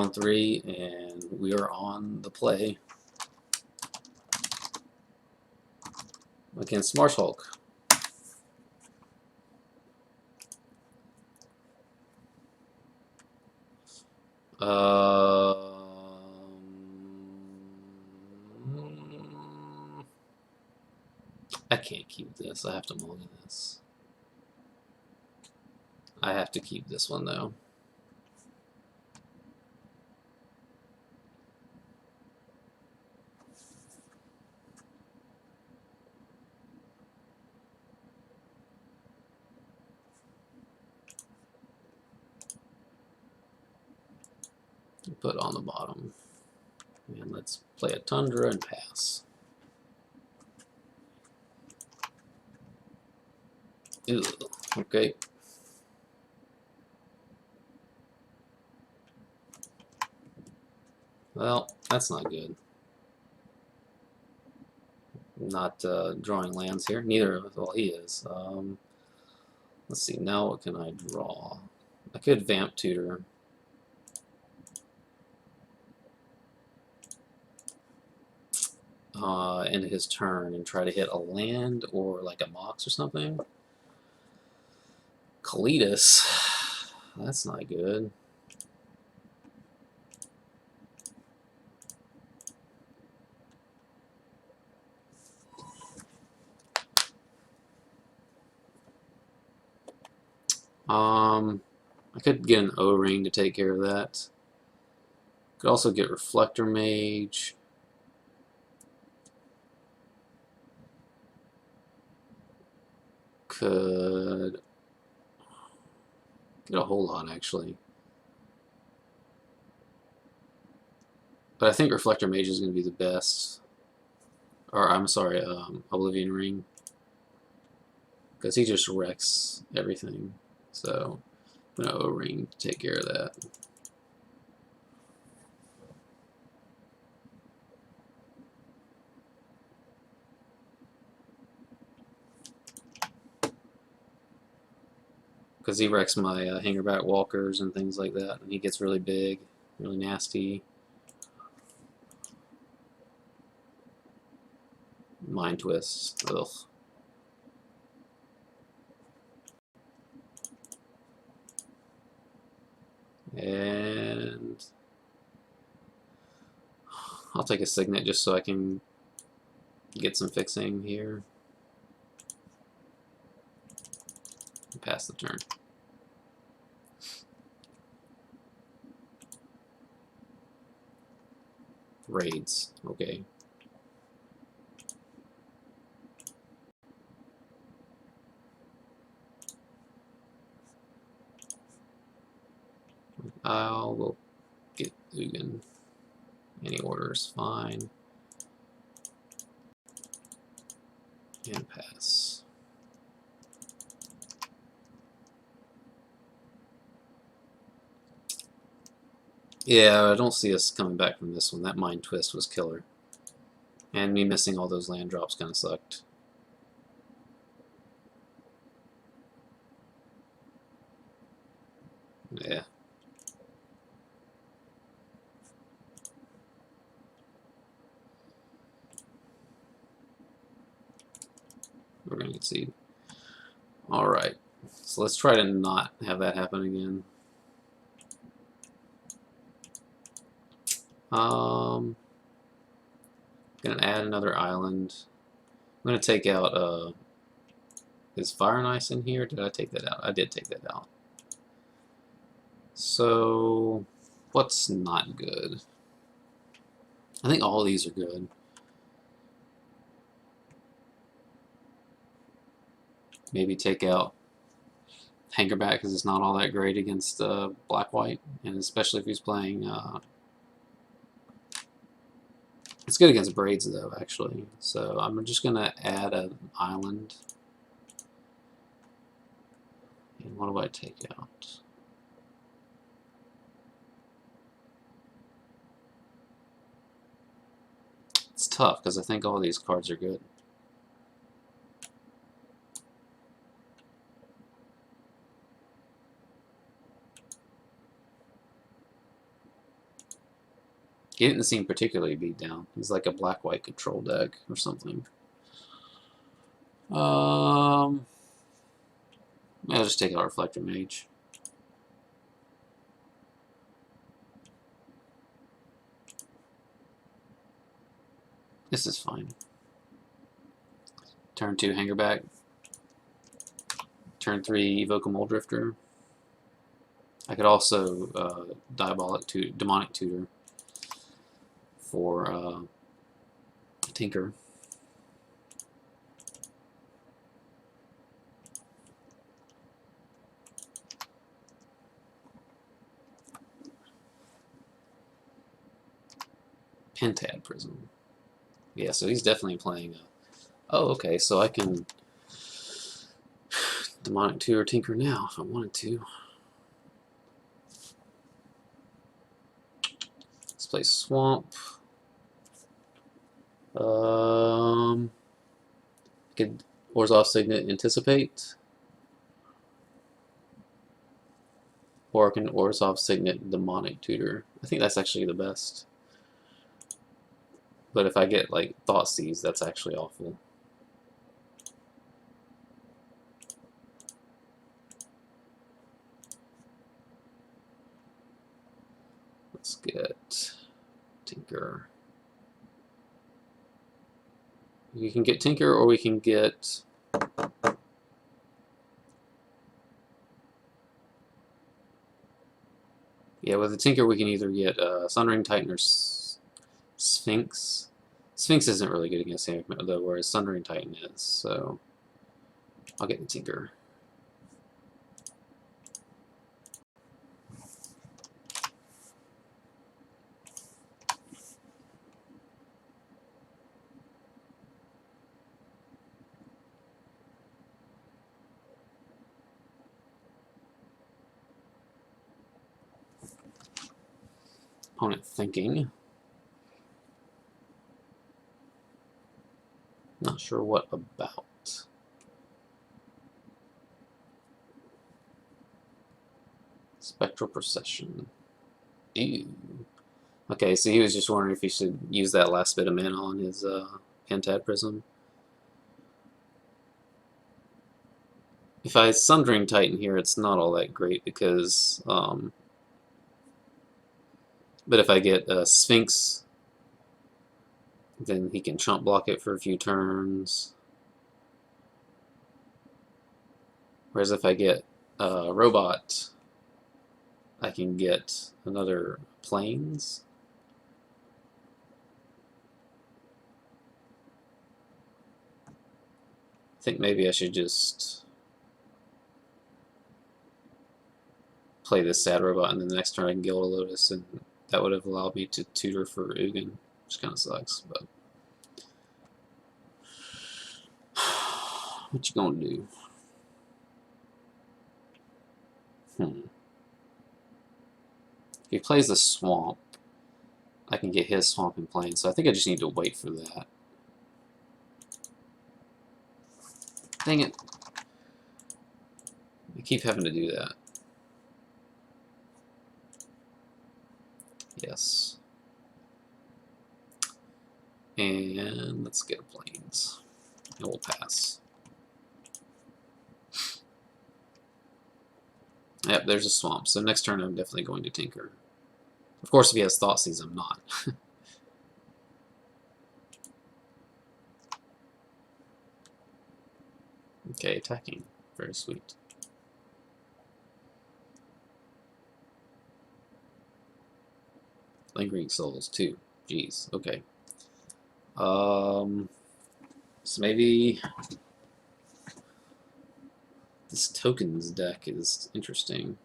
round 3, and we are on the play against Marshulk. I can't keep this. I have to mulligan this. I have to keep this one though. Put on the bottom. And let's play a Tundra and pass. Ew, okay. Well, that's not good. Not drawing lands here. Neither of us. Well, he is. Let's see. Now what can I draw? I could Vamp Tutor. Into his turn and try to hit a land or like a Mox or something. Kalitas. That's not good. I could get an O-Ring to take care of that. Could also get Reflector Mage. Could get a whole lot actually. But I think Reflector Mage is going to be the best. Or I'm sorry, Oblivion Ring. Because he just wrecks everything. So I'm going to O-Ring to take care of that. Because he wrecks my Hangerback Walkers and things like that. And he gets really big, really nasty. Mind Twists. Ugh. And I'll take a Signet just so I can get some fixing here. Pass the turn. Raids. Okay. I'll go get Ugin. Any order is fine. And pass. Yeah, I don't see us coming back from this one. That Mind Twist was killer. And me missing all those land drops kind of sucked. Yeah. We're going to concede. Alright. So let's try to not have that happen again. Gonna add another island. I'm gonna take out is Fire and Ice in here? Did I take that out? I did take that out. So what's not good? I think all these are good. Maybe take out Hangerback because it's not all that great against Black-White, and especially if he's playing. It's good against Braids though, actually. So I'm just gonna add an island. And what do I take out? It's tough because I think all these cards are good. He didn't seem particularly beat down. He's like a black-white control deck or something. I'll just take out Reflector Mage. This is fine. Turn 2, Hangerback. Turn 3, evoke a Muldrifter. I could also Demonic Tutor for Tinker. Pentad Prism. Yeah, so he's definitely playing oh, okay, so I can Demonic Tutor Tinker now if I wanted to. Let's play Swamp. Could Orzhov Signet Anticipate. Or I can Orzhov Signet Demonic Tutor. I think that's actually the best. But if I get like Thoughtseize, that's actually awful. Let's get Tinker. We can get Tinker, or we can get with the Tinker we can either get Sundering Titan or Sphinx. Sphinx isn't really good against Havoc though, whereas Sundering Titan is, so I'll get the Tinker. Opponent thinking. Not sure what about. Spectral Procession. Ew. Okay, so he was just wondering if he should use that last bit of mana on his Pentad Prism. If I Sundering Titan here, it's not all that great because but if I get Sphinx, then he can chump block it for a few turns. Whereas if I get Robot, I can get another Plains. I think maybe I should just play this Sad Robot, and then the next turn I can Gild a Lotus, and that would have allowed me to tutor for Ugin, which kind of sucks, but what you gonna do? If he plays the Swamp, I can get his Swamp in Plain, so I think I just need to wait for that. Dang it. I keep having to do that. Yes. And let's get a Plains. And we'll pass. Yep, there's a Swamp. So next turn I'm definitely going to Tinker. Of course, if he has Thoughtseize, I'm not. Okay, attacking. Very sweet. Lingering Souls, too. Jeez, okay. So maybe this tokens deck is interesting.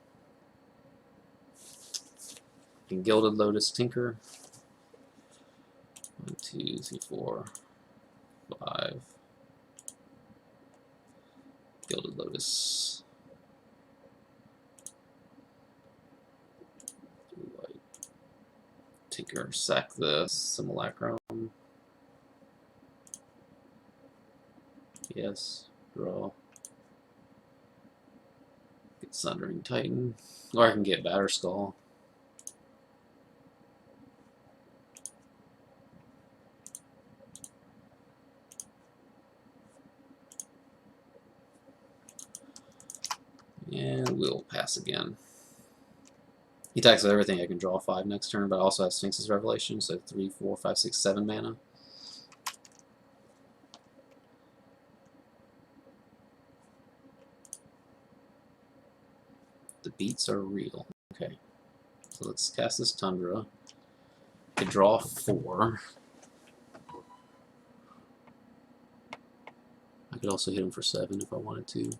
And Gilded Lotus Tinker. 1, 2, 3, 4, 5. Gilded Lotus. White. Tinker. Sack the Simulacrum. Yes. Draw. Get Sundering Titan. Or I can get Batterskull. And we'll pass again. He attacks with everything. I can draw 5 next turn, but I also have Sphinx's Revelation, so 3, 4, 5, 6, 7 mana. The beats are real. Okay. So let's cast this Tundra. I could draw 4. I could also hit him for 7 if I wanted to.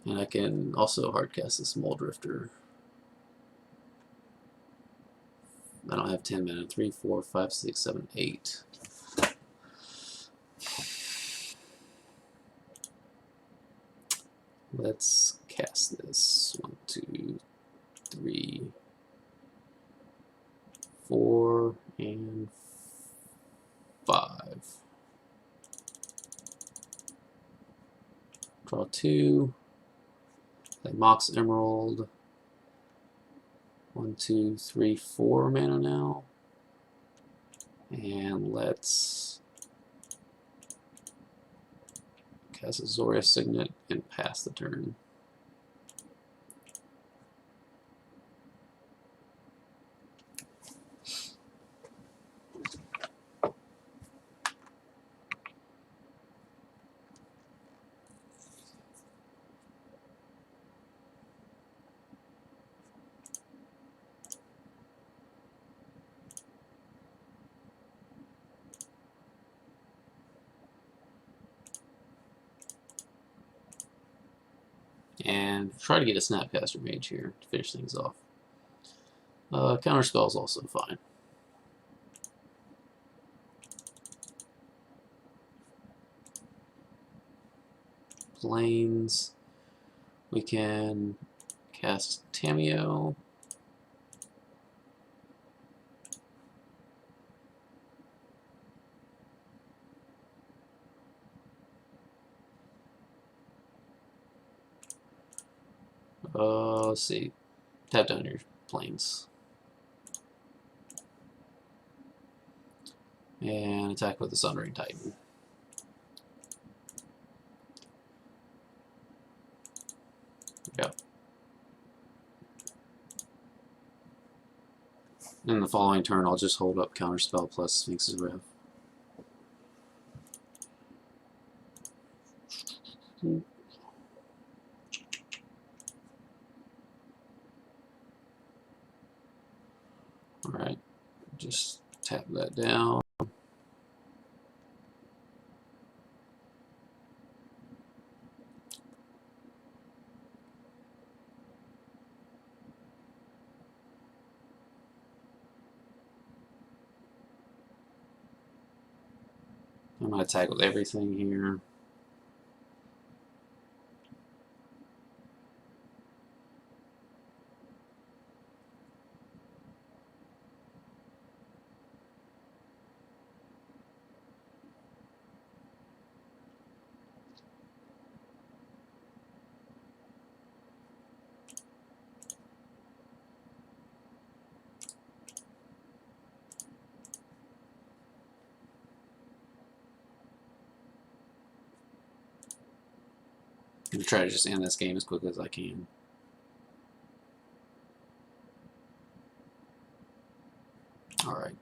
And I can also hardcast this Muldrifter. I don't have 10 mana. 3, 4, 5, 6, 7, 8. Let's cast this. 1, 2, 3, 4, and 5. Draw 2. Play Mox Emerald. 1, 2, 3, 4 mana now. And let's cast Azorius Signet and pass the turn. And try to get a Snapcaster Mage here to finish things off. Counterspell is also fine. Planes. We can cast Tamiyo. Let's see. Tap down your planes. And attack with the Sunring Titan. Yep. In the following turn, I'll just hold up Counterspell plus Sphinx's Rev. Alright, just tap that down. I'm going to attack with everything here. I'm going to try to just end this game as quickly as I can. Alright.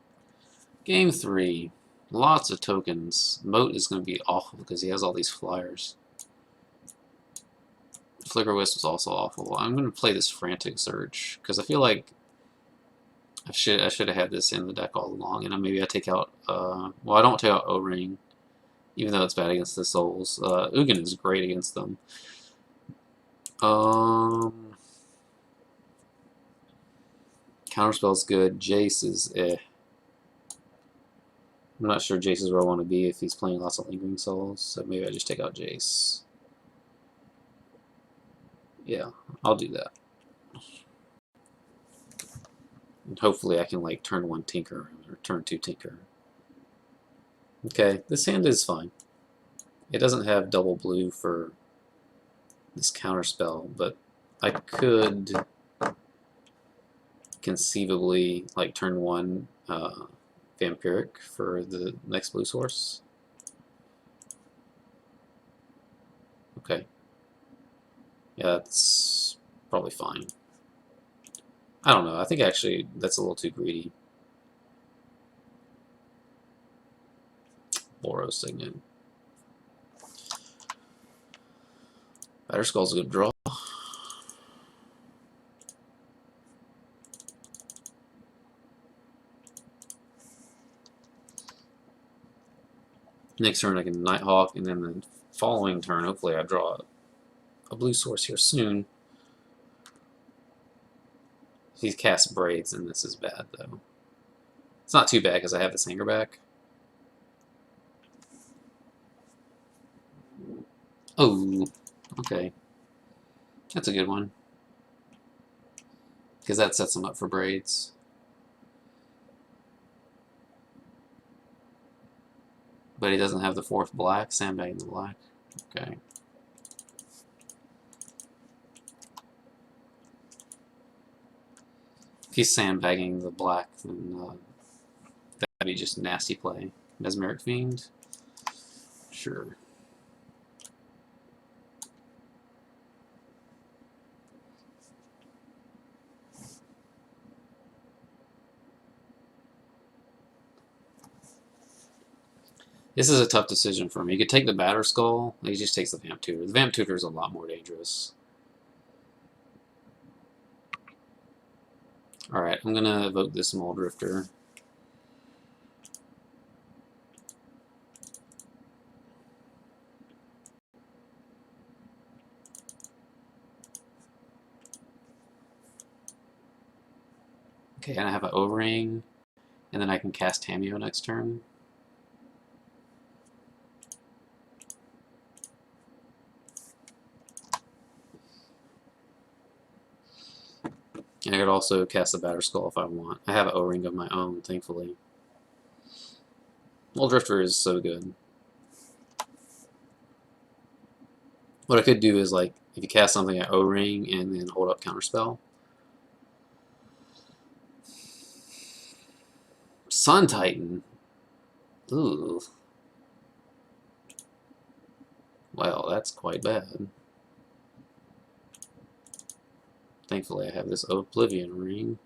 Game 3. Lots of tokens. Moat is going to be awful because he has all these flyers. Flicker Wisp is also awful. I'm going to play this Frantic Surge because I feel like I should have had this in the deck all along. And maybe I take out, well, I don't take out O-Ring, even though it's bad against the Souls. Ugin is great against them. Counterspell's good. Jace is eh. I'm not sure Jace is where I want to be if he's playing lots of Lingering Souls, so maybe I just take out Jace. Yeah, I'll do that. And hopefully I can like turn 1 Tinker or turn 2 Tinker. Okay, this hand is fine. It doesn't have double blue for this Counterspell, but I could conceivably like turn 1 Vampiric for the next blue source. Okay. Yeah, that's probably fine. I don't know. I think actually that's a little too greedy. Boros Signet. Batterskull's a good draw. Next turn I can Nighthawk, and then the following turn, hopefully I draw a blue source here soon. He casts Braids, and this is bad, though. It's not too bad because I have this hanger back. Oh, okay. That's a good one. Because that sets him up for Braids. But he doesn't have the 4th black, sandbagging the black. Okay. If he's sandbagging the black, then that'd be just nasty play. Mesmeric Fiend? Sure. This is a tough decision for me. You could take the Batterskull. He just takes the Vamp Tutor. The Vamp Tutor is a lot more dangerous. Alright, I'm going to evoke this Muldrifter. Okay, and I have an O-Ring, and then I can cast Tamiyo next turn. And I could also cast the Batterskull if I want. I have an O-Ring of my own, thankfully. Muldrifter is so good. What I could do is, like, if you cast something at O-Ring and then hold up Counterspell. Sun Titan. Ooh. Well, that's quite bad. Thankfully, I have this Oblivion Ring.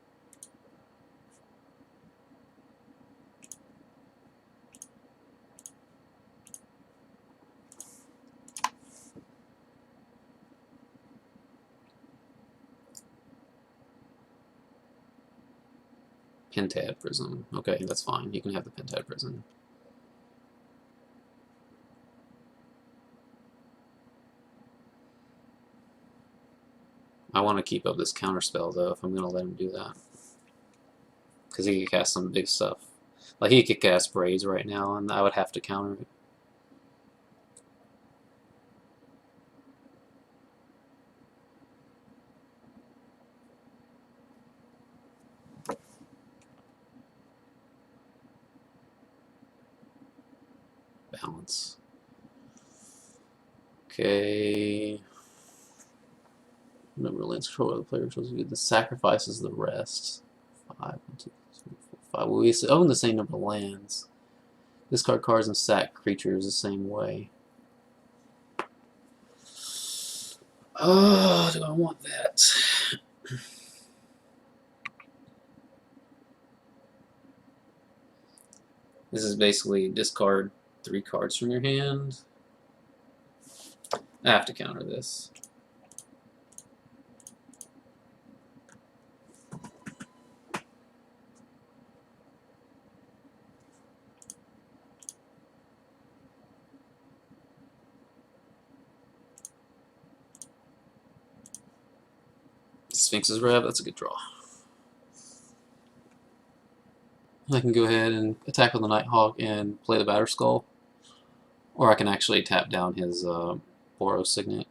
Pentad Prism. Okay, that's fine. You can have the Pentad Prism. I want to keep up this Counterspell, though, if I'm going to let him do that. Because he could cast some big stuff. Like, he could cast Braids right now, and I would have to counter it. Balance. Okay. Number lands control of the player chose to do the sacrifices the rest. 5, 1, 2, 3, 4, 5. Well, we own the same number of lands. Discard cards and sack creatures the same way. Oh, do I want that? This is basically discard 3 cards from your hand. I have to counter this. Sphinx's Rev, that's a good draw. I can go ahead and attack with the Nighthawk and play the Batterskull. Or I can actually tap down his Boros Signet.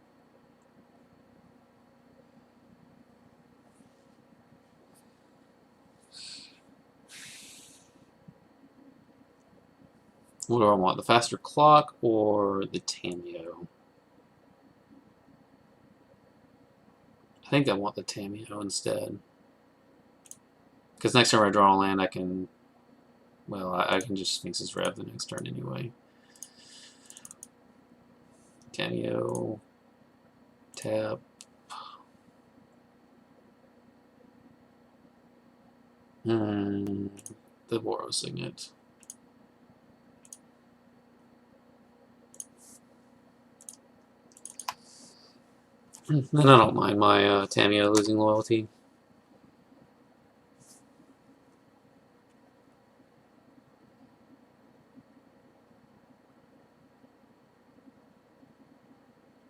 What do I want? The faster clock or the Tamiyo? I think I want the Tamiyo instead. Because next time I draw a land, I can... Well, I can just Sphinx's Rev the next turn anyway. Tamiyo. Tap. The Boros Signet. And I don't mind my Tamiyo losing loyalty.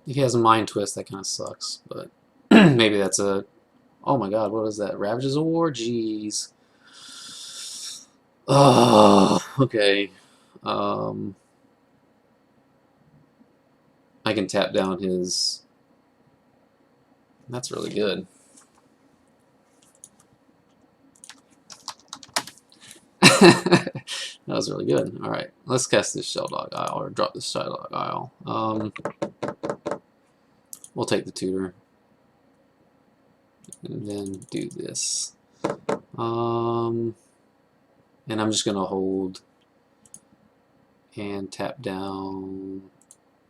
If he has a Mind Twist, that kind of sucks, but maybe that's a... Oh my god, what is that? Ravages of War? Jeez. Oh, okay. I can tap down his... That's really good. That was really good. Alright, let's cast this Shelldog Isle, or drop this Shelldog Isle. We'll take the tutor. And then do this. And I'm just going to hold and tap down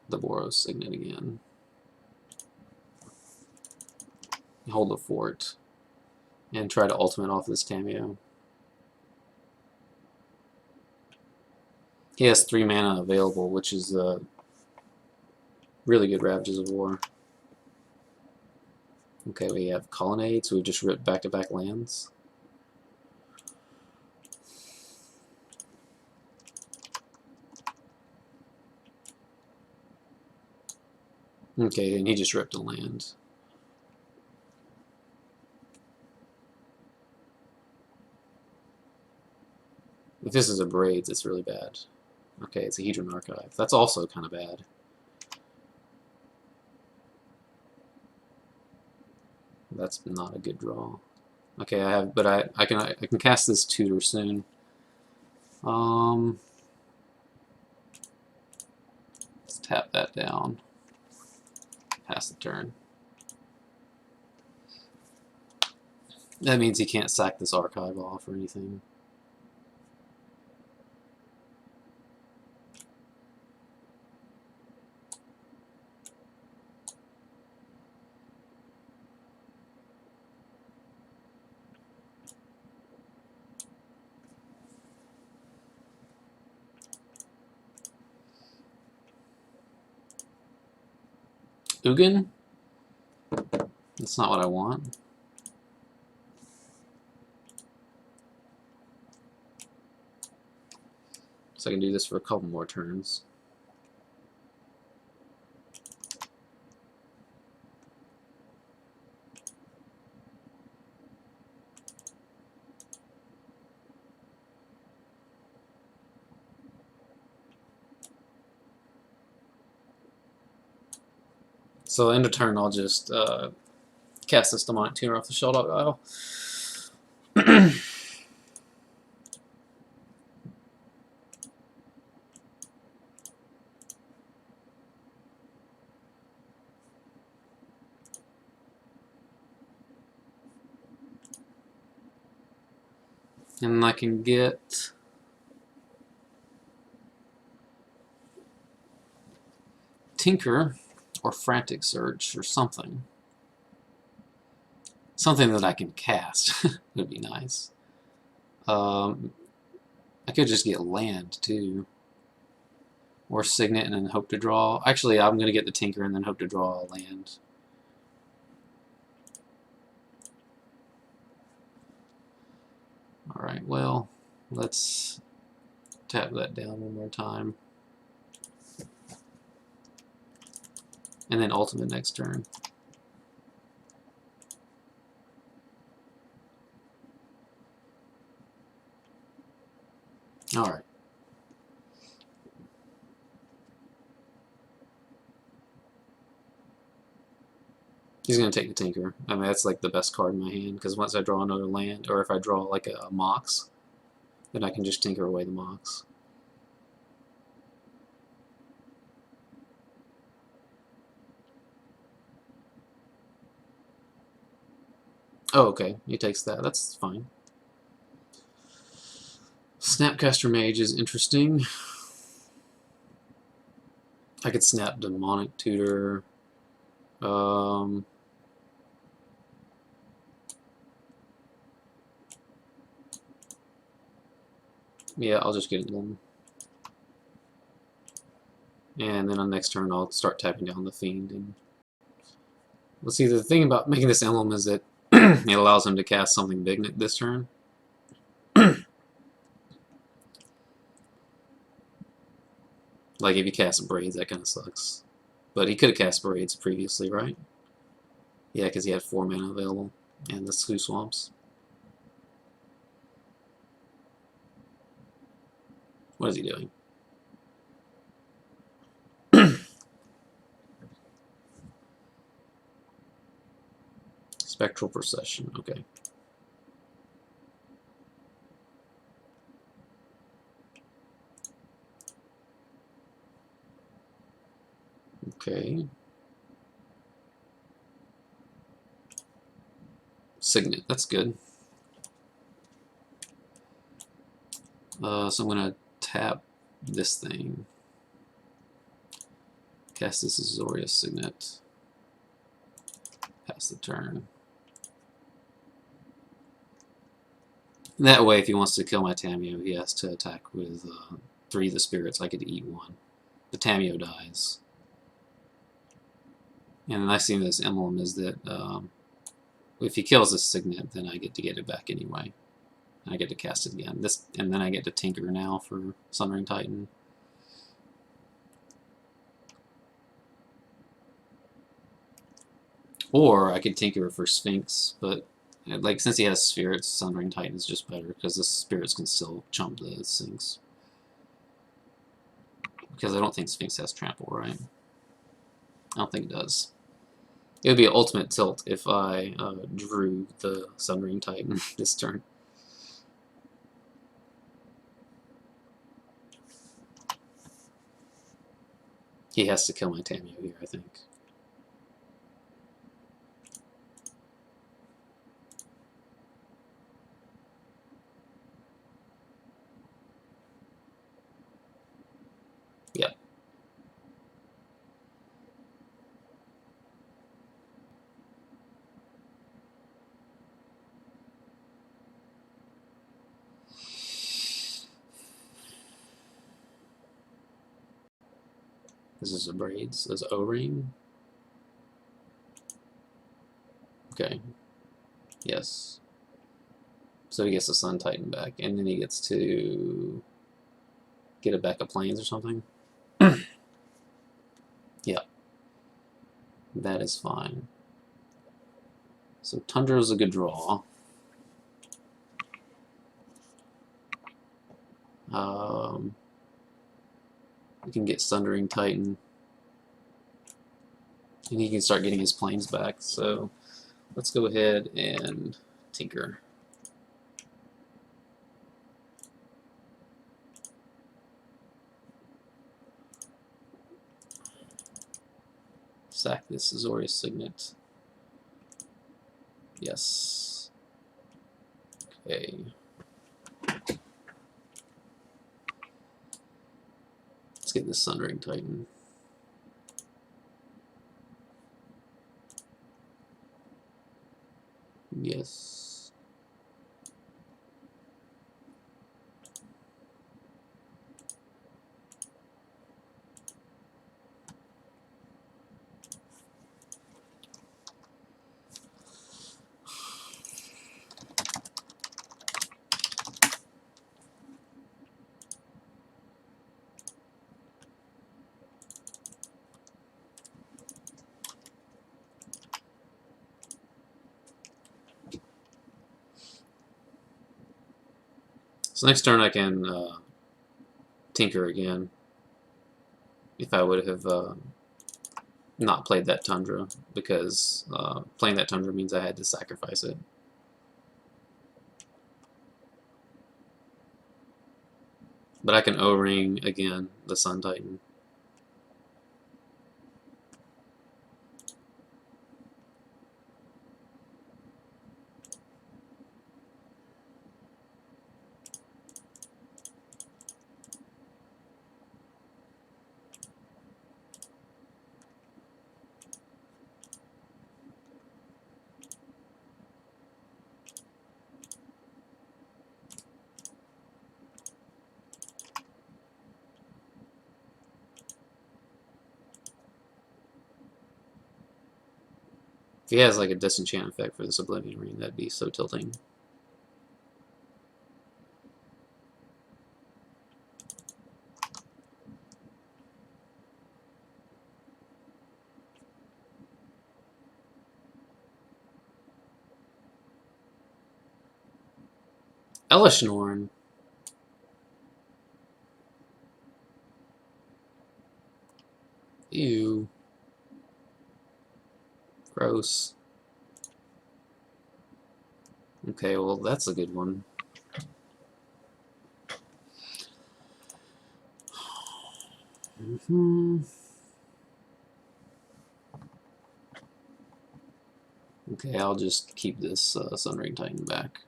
the Boros Signet again. Hold the fort and try to ultimate off this Tamiyo. He has 3 mana available, which is really good Ravages of War. Okay, we have Colonnade, so we just ripped back-to-back lands. Okay, and he just ripped a land. If this is a Braids, it's really bad. Okay, it's a Hedron Archive. That's also kind of bad. That's not a good draw. Okay, I can cast this tutor soon. Let's tap that down. Pass the turn. That means he can't sack this archive off or anything. Ugin? That's not what I want. So I can do this for a couple more turns. So end of turn, I'll just cast this Demonic Tutor off the Shelldog Isle. And I can get Tinker or Frantic Surge or something. Something that I can cast would be nice. I could just get land too. Or Signet and then hope to draw. Actually, I'm going to get the Tinker and then hope to draw a land. Alright, well, let's tap that down one more time. And then ultimate next turn. Alright. He's going to take the Tinker. I mean, that's like the best card in my hand, because once I draw another land, or if I draw like a Mox, then I can just Tinker away the Mox. Oh, okay. He takes that. That's fine. Snapcaster Mage is interesting. I could snap Demonic Tutor. Um, yeah, I'll just get them. And then on next turn, I'll start tapping down the Fiend. And let's see, the thing about making this emblem is that it allows him to cast something big this turn. Like if you cast Braids, that kind of sucks. But he could have cast Braids previously, right? Yeah, because he had 4 mana available. And the Two Swamps. What is he doing? Spectral Procession, okay. Okay. Signet, that's good. So I'm going to tap this thing. Cast this Azorius Signet. Pass the turn. That way, if he wants to kill my Tamiyo, he has to attack with 3 of the spirits. I could eat 1. The Tamiyo dies. And the nice thing with this emblem is that if he kills this Signet, then I get to get it back anyway. And I get to cast it again. And then I get to Tinker now for Sundering Titan. Or I could Tinker for Sphinx, but like since he has spirits, Sundering Titan is just better because the spirits can still chump the Sphinx. Because I don't think Sphinx has trample, right? I don't think it does. It would be an ultimate tilt if I drew the Sundering Titan this turn. He has to kill my Tamiyo here, I think. Yep. This is a Braids. This is O-Ring. Okay. Yes. So he gets the Sun Titan back, and then he gets to get it back of Plains or something. Yeah. That is fine. So Tundra is a good draw. We can get Sundering Titan. And he can start getting his Plains back. So let's go ahead and Tinker. Sack this Azorius Signet. Yes. Okay. Let's get this Sundering Titan. Yes. So next turn I can Tinker again. If I would have not played that Tundra, because playing that Tundra means I had to sacrifice it. But I can O-Ring again the Sun Titan. If he has like a disenchant effect for this Oblivion Ring, that'd be so tilting. Elishnorn. Ew. Gross. Okay, well, that's a good one. Okay, I'll just keep this Sunring Titan back.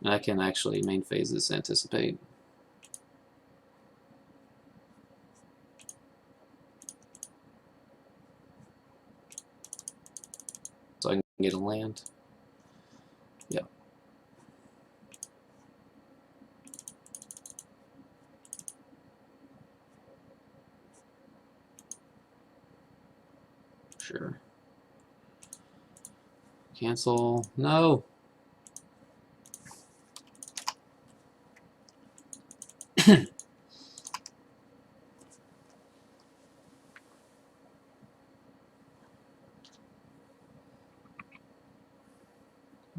And I can actually main phase this Anticipate. So I can get a land. Yep. Sure. Cancel. No!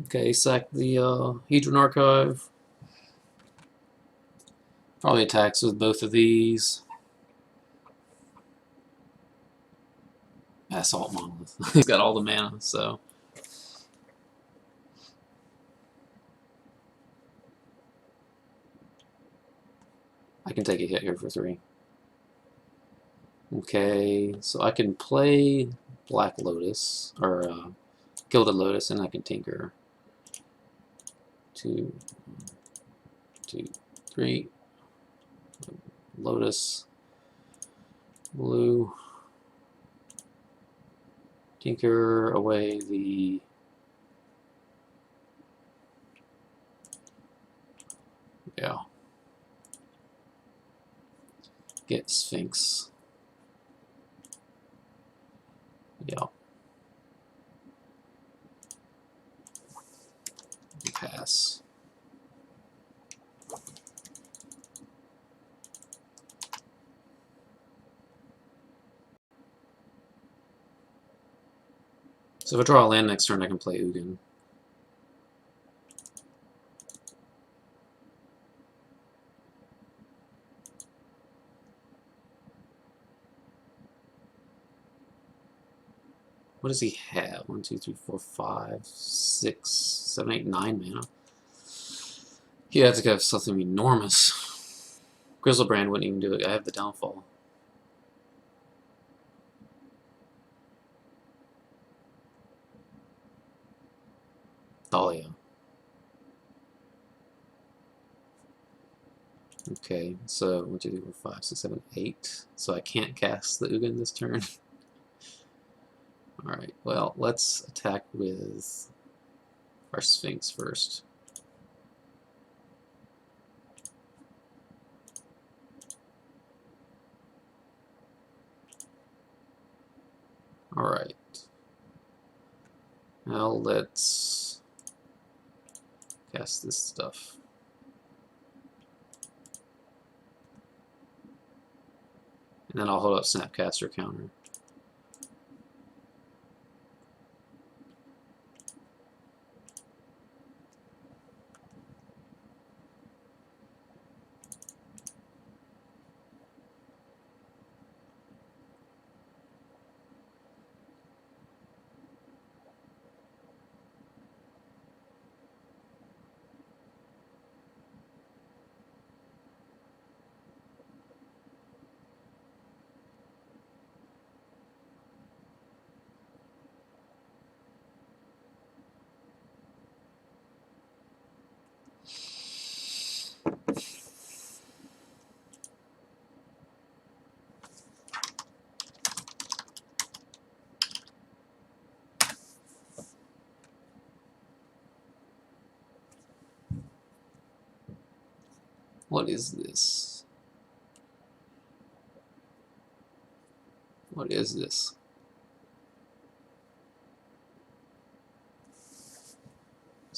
Okay, sack the Hedron Archive. Probably attacks with both of these. Assault Monolith. He's got all the mana, so. I can take a hit here for 3. Okay, so I can play Black Lotus, or Gilded Lotus, and I can Tinker. 2, 2, 3. Lotus. Blue. Tinker away the... Yeah. Get Sphinx. Yeah. Pass. So if I draw a land next turn, I can play Ugin. What does he have? 1, 2, 3, 4, 5, 6, 7, 8, 9 mana. He has to have something enormous. Griselbrand wouldn't even do it. I have the Downfall. Thalia. Okay, so 1, 2, 3, 4, 5, 6, 7, 8. So I can't cast the Ugin this turn. Alright, well, let's attack with our Sphinx first. Alright. Now let's cast this stuff. And then I'll hold up Snapcaster Counter. What is this? What is this?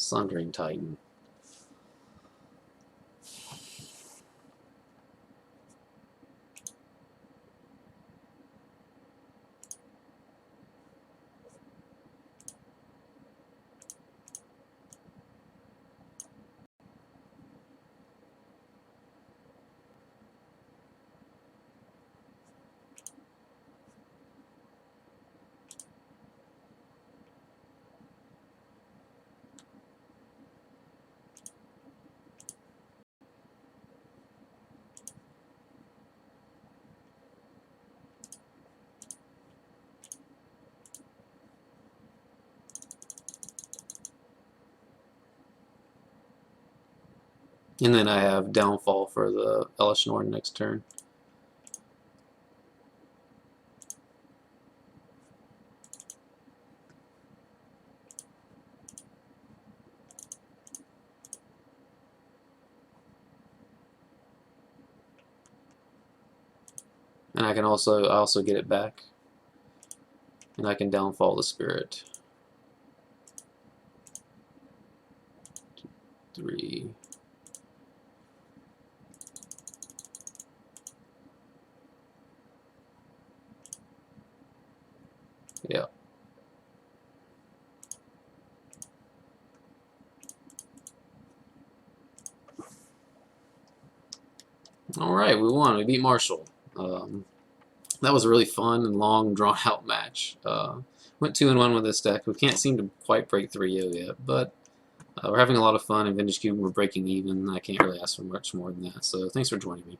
Sundering Titan. And then I have Downfall for the Elesh Norn next turn. And I also get it back. And I can Downfall the Spirit. 3. Yeah. Alright, we won. We beat Marshall. That was a really fun and long, drawn-out match. Went 2-1 with this deck. We can't seem to quite break 3-0 yet, but we're having a lot of fun, and Vintage Cube, we're breaking even. I can't really ask for much more than that, so thanks for joining me.